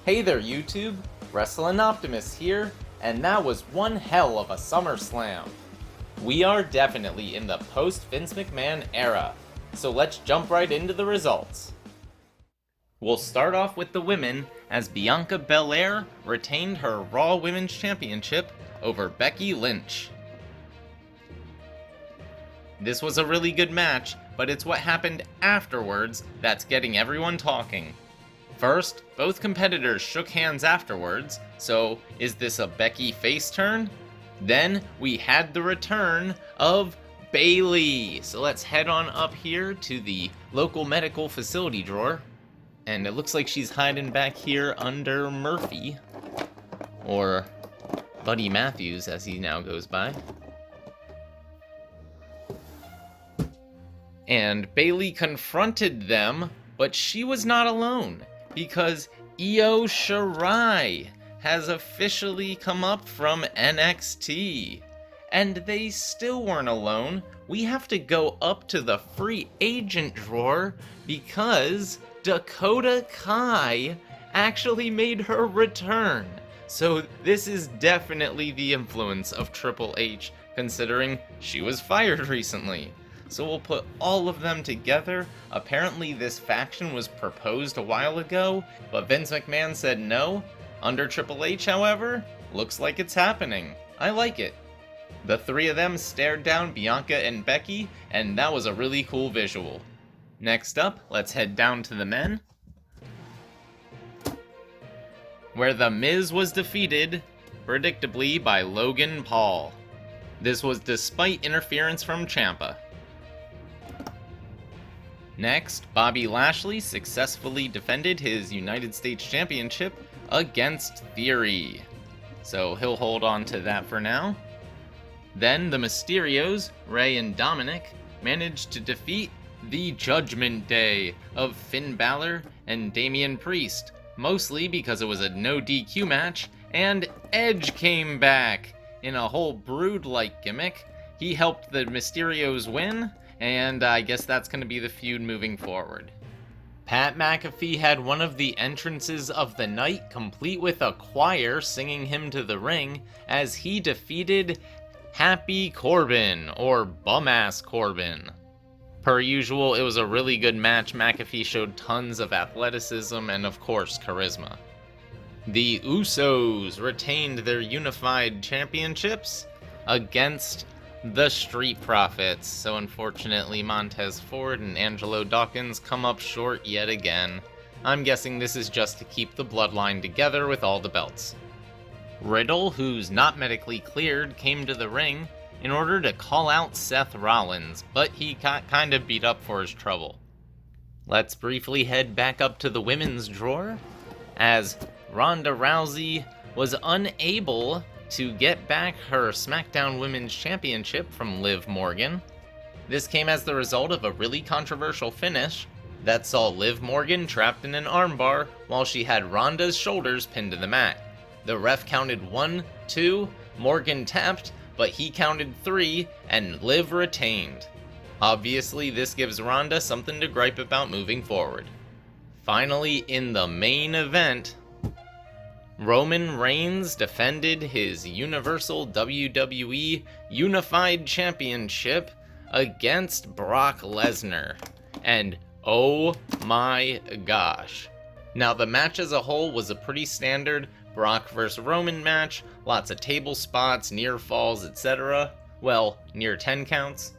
Hey there YouTube, Wrestling Optimus here, and that was one hell of a Summer Slam. We are definitely in the post-Vince McMahon era, so let's jump right into the results. We'll start off with the women, as Bianca Belair retained her Raw Women's Championship over Becky Lynch. This was a really good match, but it's what happened afterwards that's getting everyone talking. First, both competitors shook hands afterwards, so is this a Becky face turn? Then we had the return of Bayley. So let's head on up here to the local medical facility drawer. And it looks like she's hiding back here under Murphy. Or Buddy Matthews, as he now goes by. And Bayley confronted them, but she was not alone, because Io Shirai has officially come up from NXT. And they still weren't alone. We have to go up to the free agent drawer because Dakota Kai actually made her return. So this is definitely the influence of Triple H, considering she was fired recently. So we'll put all of them together. Apparently this faction was proposed a while ago, but Vince McMahon said no. Under Triple H, however, looks like it's happening. I like it. The three of them stared down Bianca and Becky, and that was a really cool visual. Next up, let's head down to the men, where The Miz was defeated, predictably, by Logan Paul. This was despite interference from Ciampa. Next, Bobby Lashley successfully defended his United States Championship against Theory. So he'll hold on to that for now. Then the Mysterios, Rey and Dominic, managed to defeat the Judgment Day of Finn Balor and Damian Priest, mostly because it was a no DQ match, and Edge came back in a whole Brood-like gimmick. He helped the Mysterios win, and I guess that's going to be the feud moving forward. Pat McAfee had one of the entrances of the night, complete with a choir singing him to the ring, as he defeated Happy Corbin, or Bum-Ass Corbin. Per usual, it was a really good match. McAfee showed tons of athleticism and, of course, charisma. The Usos retained their unified championships against the Street Profits, so unfortunately Montez Ford and Angelo Dawkins come up short yet again. I'm guessing this is just to keep the bloodline together with all the belts. Riddle, who's not medically cleared, came to the ring in order to call out Seth Rollins, but he got kind of beat up for his trouble. Let's briefly head back up to the women's drawer, as Ronda Rousey was unable to get back her SmackDown Women's Championship from Liv Morgan. This came as the result of a really controversial finish that saw Liv Morgan trapped in an armbar while she had Ronda's shoulders pinned to the mat. The ref counted 1, 2, Morgan tapped, but he counted 3, and Liv retained. Obviously, this gives Ronda something to gripe about moving forward. Finally, in the main event, Roman Reigns defended his Universal WWE Unified Championship against Brock Lesnar. And oh my gosh. Now the match as a whole was a pretty standard Brock vs. Roman match, lots of table spots, near falls, etc. Well, near 10 counts.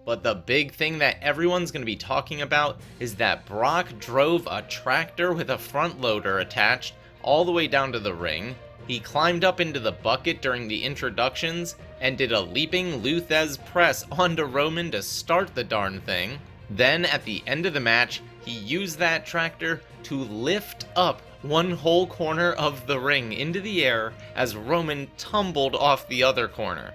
But the big thing that everyone's going to be talking about is that Brock drove a tractor with a front loader attached all the way down to the ring. He climbed up into the bucket during the introductions and did a leaping Lou Thesz press onto Roman to start the darn thing. Then at the end of the match, he used that tractor to lift up one whole corner of the ring into the air as Roman tumbled off the other corner.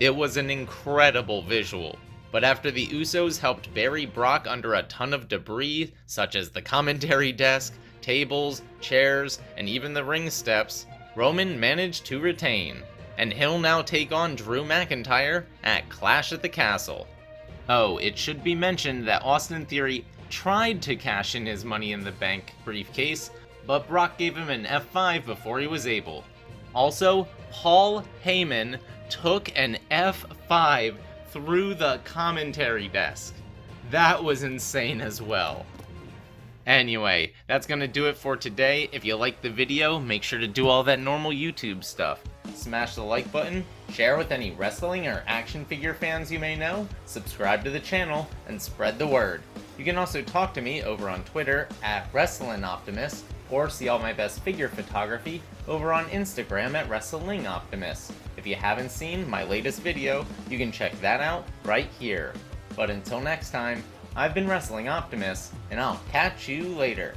It was an incredible visual. But after the Usos helped bury Brock under a ton of debris, such as the commentary desk, tables, chairs, and even the ring steps, Roman managed to retain, and he'll now take on Drew McIntyre at Clash at the Castle. Oh, it should be mentioned that Austin Theory tried to cash in his Money in the Bank briefcase, but Brock gave him an F5 before he was able. Also, Paul Heyman took an F5 through the commentary desk. That was insane as well. Anyway, that's gonna do it for today. If you liked the video, make sure to do all that normal YouTube stuff. Smash the like button, share with any wrestling or action figure fans you may know, subscribe to the channel, and spread the word. You can also talk to me over on Twitter at WrestlingOptimus, or see all my best figure photography over on Instagram at WrestlingOptimus. If you haven't seen my latest video, you can check that out right here. But until next time, I've been Wrestling Optimus, and I'll catch you later.